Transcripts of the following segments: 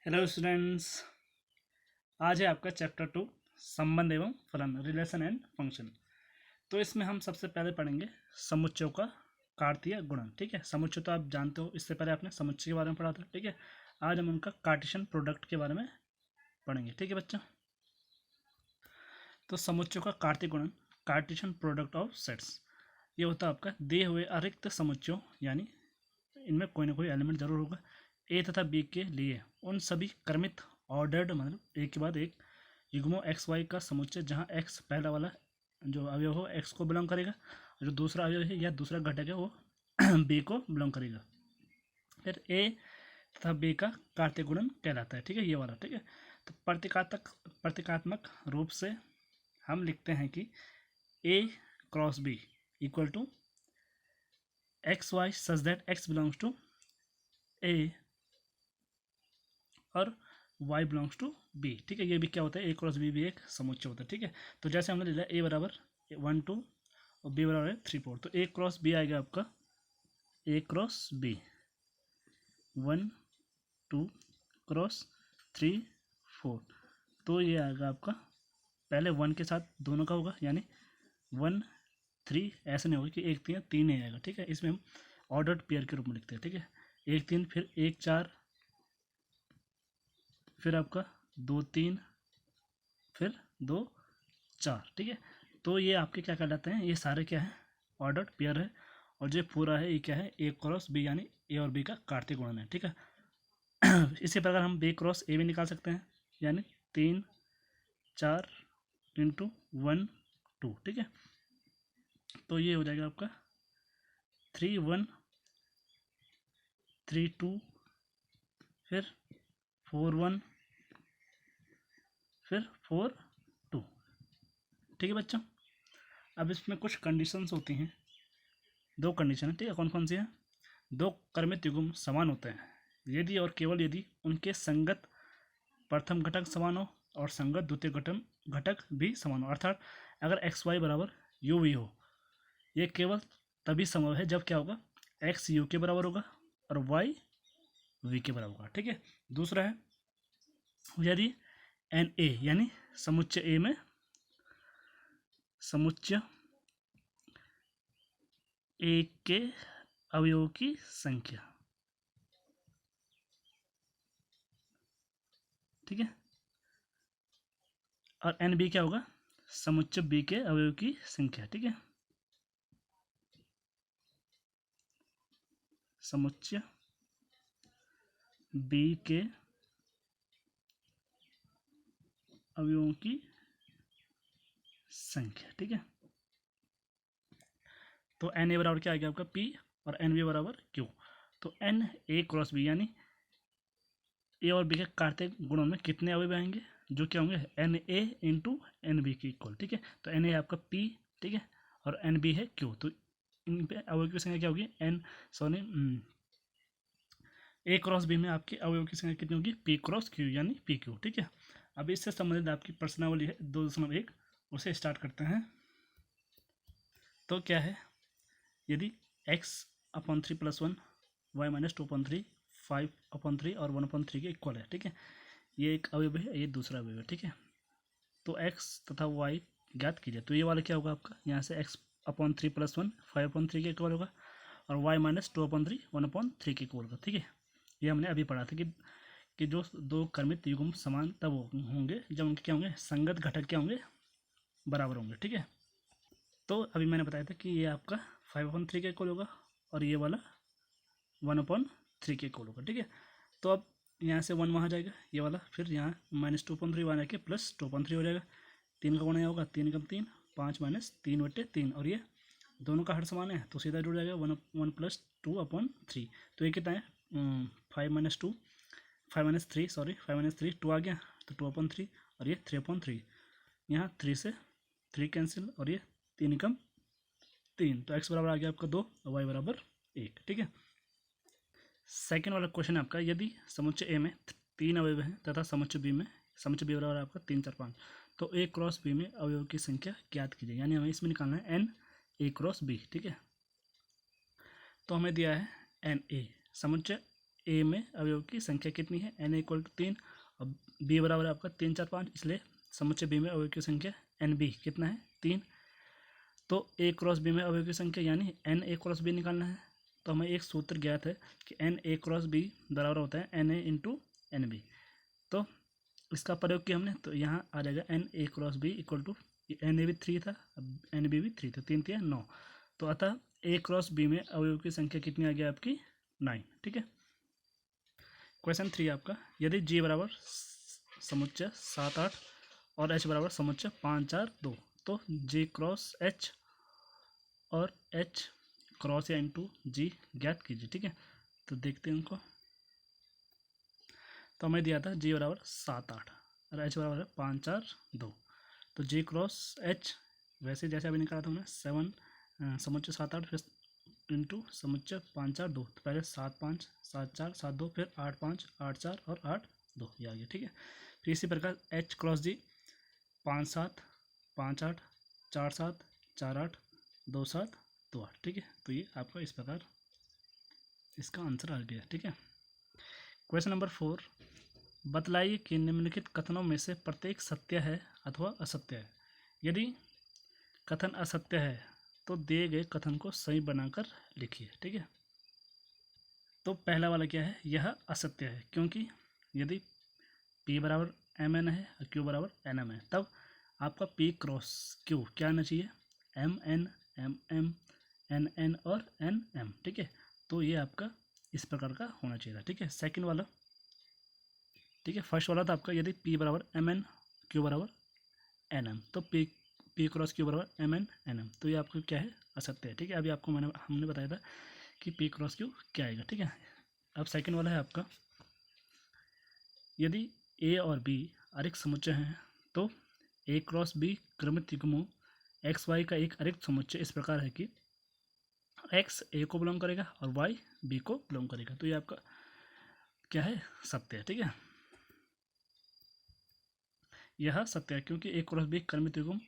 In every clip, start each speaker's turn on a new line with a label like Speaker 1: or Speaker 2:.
Speaker 1: Hello students. आज है आपका चैप्टर 2 संबंध एवं फलन, रिलेशन एंड फंक्शन। तो इसमें हम सबसे पहले पढ़ेंगे समुच्चयों का कार्तीय गुणन। ठीक है, समुच्चय तो आप जानते हो, इससे पहले आपने समुच्चय के बारे में पढ़ा था। ठीक है, आज हम उनका कार्टेशियन प्रोडक्ट के बारे में पढ़ेंगे। ठीक है बच्चा, तो समुच्चयों का कार्तीय गुणन, कार्टेशियन प्रोडक्ट ऑफ सेट्स, ये होता है आपका दिए हुए अरिक्त समुच्चयों, यानी इनमें कोई ना कोई एलिमेंट जरूर होगा, ए तथा बी के लिए उन सभी क्रमित ऑर्डर्ड, मतलब एक के बाद एक युग्मों एक्स वाई का समुच्चय जहां एक्स पहला वाला जो अवयव हो एक्स को बिलोंग करेगा, जो दूसरा अवयव है या दूसरा घटक है वो बी को बिलोंग करेगा। फिर ए तथा बी का कार्तीय गुणन कहलाता है। ठीक है, ये वाला। ठीक है, तो प्रतीकात्मक रूप से हम लिखते हैं कि A cross B equal to X Y such that X belongs to A और y बिलोंग्स टू b। ठीक है, ये भी क्या होता है, a क्रॉस b भी एक समुच्चय होता है। ठीक है, तो जैसे हमने ले लिया a बराबर 1 2 और b बराबर है 3 4, तो a क्रॉस b आएगा आपका a क्रॉस b 1 2 क्रॉस 3 4। तो ये आएगा आपका, पहले 1 के साथ दोनों का होगा, यानी 1 3, ऐसा नहीं होगा कि 1 3 3 नहीं आएगा। ठीक है, इसमें हम ऑर्डर्ड पेयर के रूप में लिखते हैं। ठीक है, 1 3 फिर 1 4 फिर आपका 2 3 फिर 2 4। ठीक है, तो ये आपके क्या कहलाते हैं, ये सारे क्या है, ऑर्डर्ड पेयर है। और जो पूरा है ये क्या है, ए क्रॉस बी, यानी ए और बी का कार्तीय गुणन है। ठीक है, इसी प्रकार हम बी क्रॉस ए भी निकाल सकते हैं, यानी 3 4 इंटू 1 2। ठीक है, तो ये हो जाएगा आपका 3 1 3 2 फिर 4 1 फिर 4 2। ठीक है बच्चों, अब इसमें कुछ कंडीशंस होती हैं, दो कंडीशन है। ठीक है, कौन कौन सी है, दो क्रमित युग्म समान होते हैं यदि और केवल यदि उनके संगत प्रथम घटक समान हो और संगत द्वितीय घटक भी समान हो। अर्थात अगर एक्स वाई बराबर यू वी हो, ये केवल तभी संभव है जब क्या होगा, एक्स यू के बराबर होगा और वाई वी के बराबर होगा। ठीक है, दूसरा है यदि एन ए, यानी समुच्चय ए में समुच्चय ए के अवयवों की संख्या, ठीक है, और एन बी क्या होगा, समुच्चय बी के अवयव की संख्या। ठीक है, समुच्चय बी के अवयवों की संख्या। ठीक है, तो एन ए बराबर क्या आ गया आपका पी और एन बी बराबर क्यू। तो एन ए क्रॉस बी, यानी ए और बी के कार्तीय गुणों में कितने अवयव आएंगे, जो क्या होंगे, n A into n B के इक्वल। ठीक है, तो एन ए आपका पी, ठीक है, और एन बी है क्यू, तो इन पे अवयव की संख्या क्या होगी, एन सॉरी ए क्रॉस बी में आपके अवयव की संख्या कितनी होगी, पी क्रॉस क्यू, यानी पी क्यू। ठीक है, अब इससे संबंधित आपकी प्रश्नावली है 2.1, उसे स्टार्ट करते हैं। तो क्या है, यदि x upon 3 plus 1 y minus 2 upon 3 5 upon 3 और 1 अपॉन 3 के इक्वल है। ठीक है, ये एक अवयव है, ये दूसरा अवयव है। ठीक है, तो x तथा y ज्ञात कीजिए। तो ये वाला क्या होगा आपका, यहाँ से x अपॉन 3 प्लस 1 5 अपॉन 3 के इक्वल होगा और y माइनस 2 अपॉन 3 1 अपॉन 3 के इक्वल होगा। ठीक है, ये हमने अभी पढ़ा था कि जो दो क्रमित युग्म समान तब होंगे जब उनके क्या होंगे, संगत घटक क्या होंगे, बराबर होंगे। ठीक है, तो अभी मैंने बताया था कि ये आपका 5 अपॉन 3 के इक्वल होगा और ये वाला 1 अपॉन 3 के इक्वल होगा। ठीक है, तो अब यहाँ से 1 वहाँ जाएगा ये वाला, फिर यहाँ माइनस 2 अपॉन 3 वहाँ जाके प्लस 2 अपॉन 3 हो जाएगा। 3 का गुणा यहाँ होगा, 3 कम 3 5 माइनस 3 बटे 3, और ये दोनों का हर समान है तो सीधा जुड़ जाएगा 1 प्लस 2 अपॉन 3। तो ये कितना है, 5 माइनस 2 5 माइनस 3 सॉरी 5 माइनस 3 2 आ गया, तो 2 अपॉन 3 और ये 3 अपॉन 3, यहाँ 3 से 3 कैंसिल और ये 3 कम 3, तो x बराबर आ गया आपका 2 और y बराबर 1। ठीक है, सेकेंड वाला क्वेश्चन है आपका, यदि समुच्चय ए में 3 अवयव हैं तथा समुच्चय बी बराबर आपका 3 4 5, तो ए क्रॉस बी में अवयव की संख्या ज्ञात कीजिए, यानी हमें इसमें निकालना है एन ए क्रॉस बी। ठीक है, तो हमें दिया है एन ए, समुच्चय ए में अवयव की संख्या कितनी है, n इक्वल टू 3 और b बराबर है आपका 3 4 5, इसलिए समुच्चय b में अवयव की संख्या nb कितना है 3। तो a क्रॉस b में अवयव की संख्या यानी n a क्रॉस b निकालना है। तो हमें एक सूत्र ज्ञात है कि n a क्रॉस b बराबर होता है n a into n B. तो इसका प्रयोग किया हमने, तो यहाँ आ जाएगा n a cross b equal to n A भी 3 था, अब एन बी भी 3 था, 3 3 9। तो अतः a क्रॉस b में अवयव की संख्या कितनी आ गया आपकी 9। ठीक है। क्वेश्चन 3 आपका, यदि g बराबर समुच्चय 7 8 और h बराबर समुच्चय 5 4 2, तो g क्रॉस h और h क्रॉस या इंटू g ज्ञात कीजिए। ठीक है, तो देखते हैं उनको। तो हमें दिया था g बराबर 7 8 और h बराबर है 5 4 2। तो g क्रॉस h वैसे जैसे अभी निकाला था हमने 7 समुच्चय 7 8 फिर इंटू समुच्चय 5 4 2। तो पहले 7 5 7 4 7 2 फिर 8 5 8 4 और 8 2 ये आ गया। ठीक है, फिर इसी प्रकार h क्रॉस g 5 7 5 8 4 7 4 8 2 7 2 8। ठीक है, तो ये आपका इस प्रकार इसका आंसर आ गया। ठीक है। क्वेश्चन नंबर 4, बतलाइए कि निम्नलिखित कथनों में से प्रत्येक सत्य है अथवा असत्य है। यदि कथन असत्य है तो दिए गए कथन को सही बनाकर लिखिए। ठीक है, तो पहला वाला क्या है, यह असत्य है, क्योंकि यदि p बराबर एम एन है और q बराबर एन एम है, तब आपका p क्रॉस q क्या आना चाहिए, एम एन एन एन और एन एम। ठीक है, तो ये आपका इस प्रकार का होना चाहिए था। ठीक है, सेकंड वाला, ठीक है, फर्स्ट वाला था आपका यदि p बराबर एम एन क्यू बराबर एन एम, तो p क्रॉस q बराबर एम एन एन एम, तो ये आपको क्या है, असत्य है। ठीक है, अभी आपको हमने बताया था कि p क्रॉस q क्या आएगा। ठीक है, अब सेकंड वाला है आपका, यदि a और b अरिक्त समुच्चय हैं तो a क्रॉस b क्रमित युग्मों एक्स वाई का एक अरिक्त समुच्चय इस प्रकार है कि x a को बिलोंग करेगा और y b को बिलोंग करेगा। तो ये आपका क्या है, सत्य है। ठीक है, यह सत्य है क्योंकि a क्रॉस b क्रमित युग्म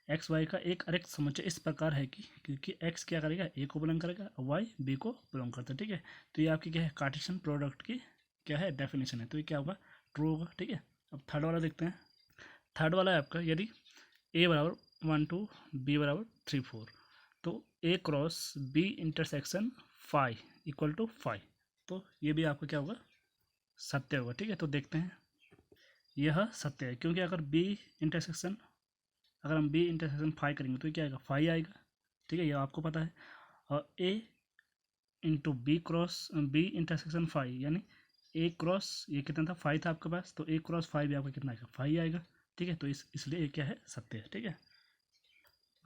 Speaker 1: एक्स वाई का एक अरिक्त समुच्चय इस प्रकार है कि क्योंकि x क्या करेगा, a को बिलोंग करेगा और y b को बिलोंग करता है। ठीक है, तो ये आपकी क्या है, कार्टेशियन प्रोडक्ट की क्या है, डेफिनेशन है। तो ये क्या होगा, ट्रू होगा। ठीक है, अब थर्ड वाला देखते हैं। थर्ड वाला है आपका, यदि a बराबर 1 2 b बराबर 3 4, तो a cross b intersection 5 equal to 5, तो ये भी आपका क्या होगा, सत्य होगा। ठीक है, तो देखते हैं, यह सत्य है क्योंकि अगर हम b इंटरसेक्शन 5 करेंगे तो क्या आएगा, 5 आएगा। ठीक है, ये आपको पता है। और a into B cross b intersection 5 यानी a क्रॉस ये कितना था, 5 था आपके पास, तो a क्रॉस 5 भी आपका कितना आएगा, 5 आएगा। ठीक है, तो इसलिए ये क्या है, सत्य है। ठीक है,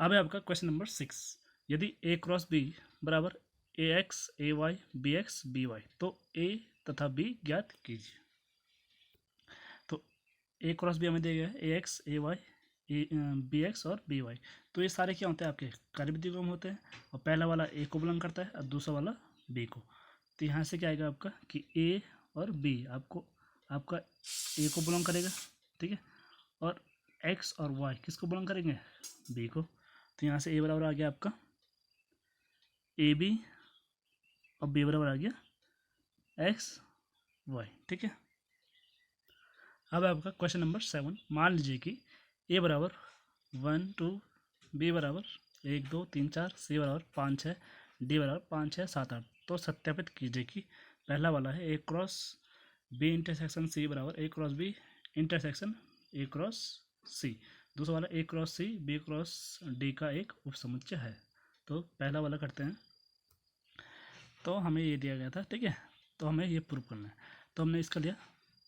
Speaker 1: अब है आपका क्वेश्चन नंबर 6, यदि a क्रॉस b बराबर A X A Y B X B Y, तो a तथा b ज्ञात कीजिए। तो a क्रॉस b हमें दिया गया है ए X A Y B x और बी वाई, तो ये सारे क्या होते हैं, आपके कर्मित युग्म होते हैं, और पहला वाला a को बिलोंग करता है और दूसरा वाला b को। तो यहाँ से क्या आएगा आपका कि a और b आपका a को बिलोंग करेगा। ठीक है, और x और y किसको बिलोंग करेंगे, b को। तो यहाँ से a बराबर आ गया आपका ए बी और b बराबर आ गया एक्स वाई। ठीक है, अब आपका क्वेश्चन नंबर 7, मान लीजिए कि a बराबर 1 2 b बराबर 1 2 3 4 c बराबर 5 6 d बराबर 5 6 7 8, तो सत्यापित कीजिए कि पहला वाला है a cross b intersection c बराबर a cross b intersection a cross c, दूसरा वाला a cross c b cross d का एक उपसमुच्चय है। तो पहला वाला करते हैं, तो हमें ये दिया गया था। ठीक है, तो हमें ये प्रूव करना है, तो हमने इसका लिया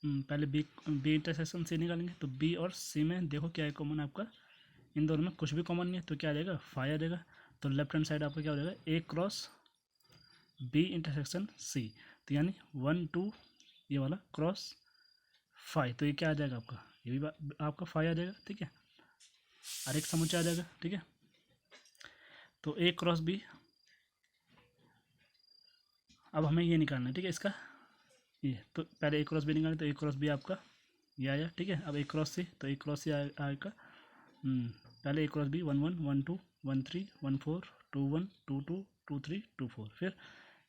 Speaker 1: पहले बी इंटरसेक्शन सी निकालेंगे, तो बी और सी में देखो क्या है कॉमन, आपका इन दोनों में कुछ भी कॉमन नहीं है, तो क्या आ जाएगा, 5 आ जाएगा। तो लेफ्ट हैंड साइड आपका क्या हो जाएगा, ए क्रॉस बी इंटरसेक्शन सी, तो यानी 1 2 ये वाला क्रॉस 5, तो ये क्या आ जाएगा आपका, ये भी आपका 5 आ जाएगा। ठीक है, और एक समुच्चय आ जाएगा। ठीक है, तो ए क्रॉस बी, अब हमें ये निकालना है। ठीक है, इसका ये तो पहले ए क्रॉस बी निकालें, तो ए क्रॉस बी आपका ये आया। ठीक है, अब ए क्रॉस सी, तो ए क्रॉस सी आएगा पहले ए क्रॉस बी 1 1 1 2 1 3 1 4 2 1 2 2 2 3 2 4, फिर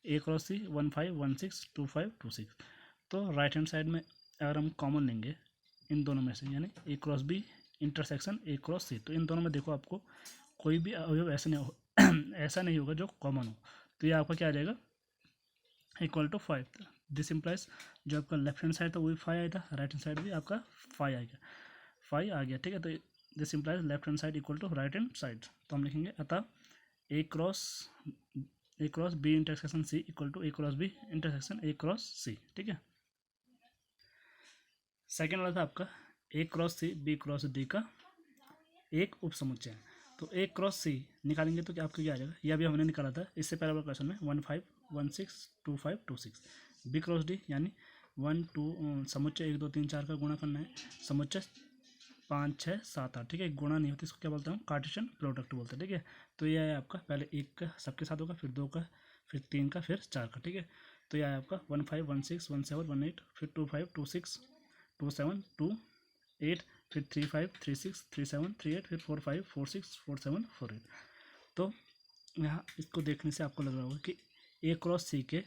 Speaker 1: ए क्रॉस सी 1 5 1 6 2 5 2 6। तो राइट हैंड साइड में अगर हम कॉमन लेंगे इन दोनों में से, यानी A cross B intersection A cross C, तो इन दोनों में देखो आपको कोई भी अवयव ऐसा नहीं ऐसा नहीं होगा जो कॉमन हो। तो ये आपका क्या आ जाएगा, इक्वल टू 5। दिस इम्प्लाइज जो आपका लेफ्ट हैंड साइड था वही 5 आया था, राइट हैंड साइड भी आपका 5 आ गया, 5 आ गया, ठीक है। तो this implies left hand side equal to right hand side. तो हम लिखेंगे अतः A cross B intersection C equal to A cross B intersection A cross C, ठीक है। सेकेंड वाला था आपका A cross C B cross D का एक उपसमुच्चय। तो ए क्रॉस सी निकालेंगे तो क्या आपको क्या आ जाएगा, यह भी हमने निकाला था इससे पहले वाला क्वेश्चन में 1 5 1 6 2 5 2 6। बी क्रॉस डी यानी 1 2 समुच्चय 1 2 3 4 का गुणा करना है, समुच्चय 5 6 7 8, ठीक है। गुणा नहीं होती, इसको क्या बोलते हैं, कार्टेशियन प्रोडक्ट बोलते हैं, ठीक है। तो यह है आपका पहले 1 का सबके साथ होगा, फिर 2 का, फिर 3 का, फिर 4 का, ठीक है। तो यह है आपका 1 5 1 6 1 7 1 8, फिर 2 5 2 6 2 7 2 8, फिर 3 5 3 6 3 7 3 8, फिर 4 5 4 6 4 7 4 8। तो यहाँ इसको देखने से आपको लग रहा होगा कि ए क्रॉस सी के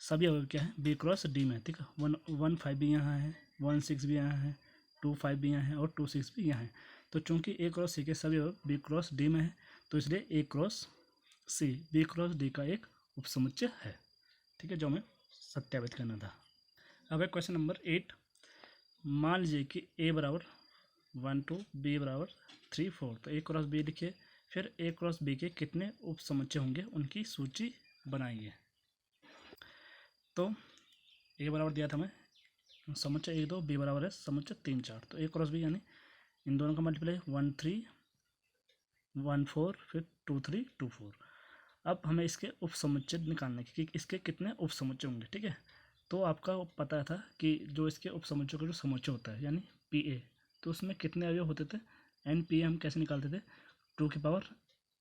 Speaker 1: सभी अवयव क्या है, बी क्रॉस डी में, ठीक है। 1 5 भी यहाँ है, 1 6 भी यहाँ है, 2 5 भी यहाँ है और 2 6 भी यहाँ है। तो चूंकि ए क्रॉस सी के सभी अवयव बी क्रॉस डी में है, तो इसलिए A cross C B cross D का एक उपसमुच्चय है, ठीक है, जो हमें सत्यापित करना था। अब है क्वेश्चन नंबर 8। मान लीजिए कि ए बराबर 1 2 बी बराबर 3 4। तो ए क्रॉस बी लिखिए, फिर ए क्रॉस बी के कितने उपसमुच्चय होंगे उनकी सूची बनाइए। तो ए बराबर दिया था हमें समुच्चय 1 2, बी बराबर है समुच्चय 3 4। तो ए क्रॉस बी यानी इन दोनों का मल्टीप्लाई 1 3 1 4, फिर 2 3 2 4। अब हमें इसके उपसमुच्चय निकालने कि इसके कितने उपसमुच्चय होंगे, ठीक है। तो आपका पता था कि जो इसके उपसमुच्चय का जो समुच्चय होता है यानी पी ए, तो उसमें कितने अवयव होते थे, एन पी ए हम कैसे निकालते थे, 2 की पावर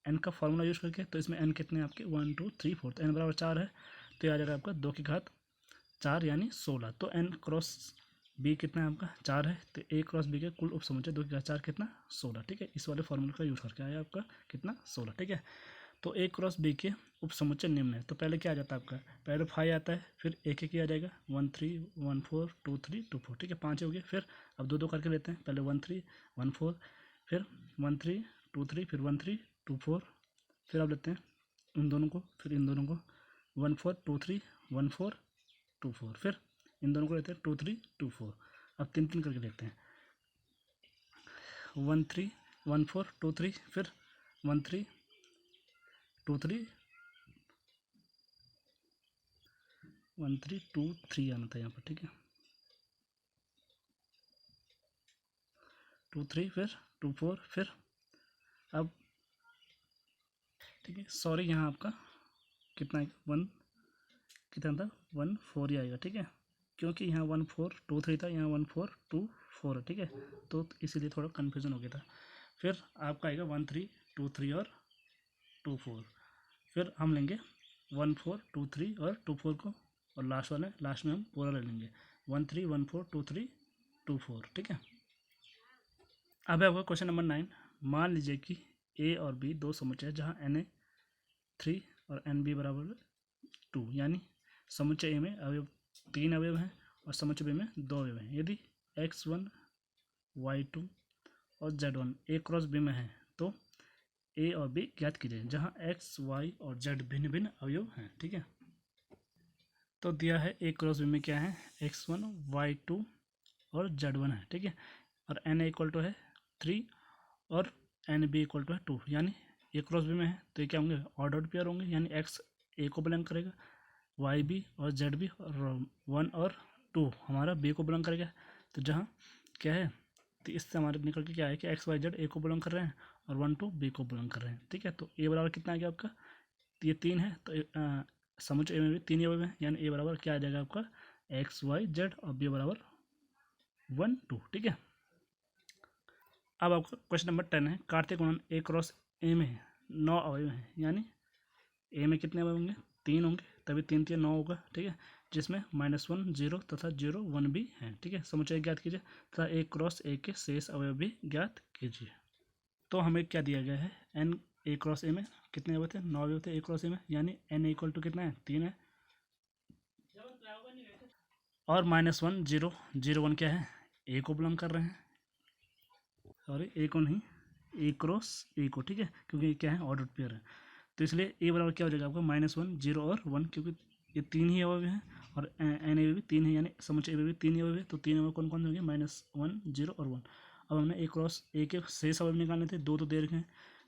Speaker 1: एन का फॉर्मूला यूज करके। तो इसमें एन कितने आपके 1 2 3 4, तो एन बराबर 4 है, तो ये आ जाएगा आपका 2 की घात 4 यानी 16। तो एन क्रॉस बी कितना है आपका 4 है, तो ए क्रॉस बी के कुल उपसमुच्चय 2 की घात 4 कितना 16, ठीक है। इस वाले फॉर्मूले का यूज करके आया आपका कितना 16, ठीक है। तो ए क्रॉस बी के उपसमुच्चय निम्न है। तो पहले क्या आ जाता है आपका, पहले 5 आता है, फिर एक एक आ जाएगा 1 3 1 4 2 3 2 4, ठीक है, 5 हो गए। फिर अब 2 2 करके लेते हैं, पहले 1 3 1 4, फिर 1 3 2 3, फिर 1 3 2 4, फिर अब लेते हैं इन दोनों को, फिर इन दोनों को 1 4 2 3 1 4 2 4, फिर इन दोनों को लेते हैं 2 3 2 4। अब 3 3 करके लेते हैं 1 3 1 4 2 3, फिर 1 3 2 3 1 3 2 3 आना था यहाँ पर, ठीक है, 2 3, फिर 2 4, फिर अब ठीक है, सॉरी यहाँ आपका कितना आएगा 1 कितना था 1 4 ही आएगा, ठीक है, क्योंकि यहाँ 1 4 2 3 था, यहाँ 1 4 2 4 है, ठीक है। तो इसीलिए थोड़ा कन्फ्यूजन हो गया था। फिर आपका आएगा 1 3 2 3 और 2 4। फिर हम लेंगे 1 4 2 3 और 2 4 को, और लास्ट में हम पूरा ले लेंगे 1 3 1 4 2 3 2 4, ठीक है। अब है आपका क्वेश्चन नंबर 9। मान लीजिए कि ए और बी दो समुच्चय है जहाँ एन ए 3 और एन बी बराबर 2, यानी समुच्चय ए में अवयव 3 अवयव हैं और समुच्चय बी में 2 अवयव हैं। यदि x1 y2 और z1 ए क्रॉस बी में है तो ए और बी ज्ञात कीजिए जहाँ x y और z भिन्न भिन्न अवयव हैं, ठीक है। तो दिया है ए क्रॉस बी में क्या है, x1 y2 और z1 है, ठीक है, और n इक्वल टू है 3 और एन बी इक्वल टू है 2, यानी ए क्रॉस बी में है तो ये क्या होंगे, ऑर्डर्ड पेयर होंगे, यानी एक्स ए को बिलोंग करेगा, वाई बी और जेड बी, और 1 और 2 हमारा बी को बिलोंग करेगा। तो जहाँ क्या है, तो इससे हमारे निकल के क्या है कि एक्स वाई जेड ए को बिलोंग कर रहे हैं और 1 2 बी को बिलोंग कर रहे हैं, ठीक है। तो ए बराबर कितना आ गया आपका, ये 3 है, तो समुच्चय ए में भी 3 अवयव हैं, यानी ए बराबर क्या आ जाएगा आपका एक्स वाई जेड और बी बराबर 1 2, ठीक है। अब आपका क्वेश्चन नंबर 10 है, कार्तिक गुणन ए क्रॉस ए में 9 अवयव हैं, यानी ए में कितने अवयव होंगे, 3 होंगे, तभी 3 3 9 होगा, ठीक है, जिसमें -1 0 तथा 0 1 भी हैं, ठीक है। समुच्चय ज्ञात कीजिए तथा ए क्रॉस ए के शेष अवयव भी ज्ञात कीजिए। तो हमें क्या दिया गया है, एन ए क्रॉस ए में कितने हुए थे, 9 हुए थे ए क्रॉस ए में, यानी n इक्वल टू कितना है, 3 है। और -1 0 0 1 क्या है, ए को बिलोंग कर रहे हैं, सॉरी ए को नहीं, ए क्रॉस ए को, ठीक है, क्योंकि ये क्या है, ऑर्डर पेयर है। तो इसलिए ए बराबर क्या हो जाएगा आपका -1 0 और 1, क्योंकि ये 3 ही अवयव हैं और एन ए भी 3 है, यानी समुच्चय ए भी 3 ही अवयव है। तो 3 अवयव कौन कौन से होंगे, -1 0 और 1। अब हमने ए क्रॉस ए के शेष अवयव निकालने थे, 2 तो दे रखे हैं,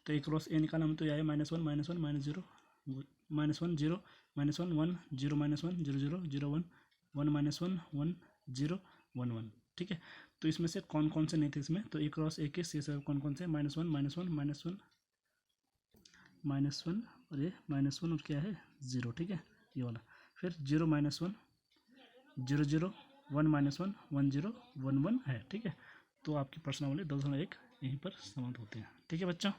Speaker 1: तो ए क्रॉस ए निकालना हमें, तो ये आया -1 -1 -1 -0 -1 0 -1 1 0 -1 0 -1 0 0 0 1 1 -1 1 0 1 1, ठीक है। तो इसमें से कौन कौन से नहीं थे इसमें, तो ए क्रॉस ए के शेष अवयव कौन कौन से, -1 -1 -1 और ये -1 और क्या है, 0, ठीक है, ये वाला। फिर 0 -1 0 0 1 -1 1 0 1 1 है, ठीक है। तो आपकी प्रश्नावली 2.1 यहीं पर समाप्त होते हैं, ठीक है बच्चों।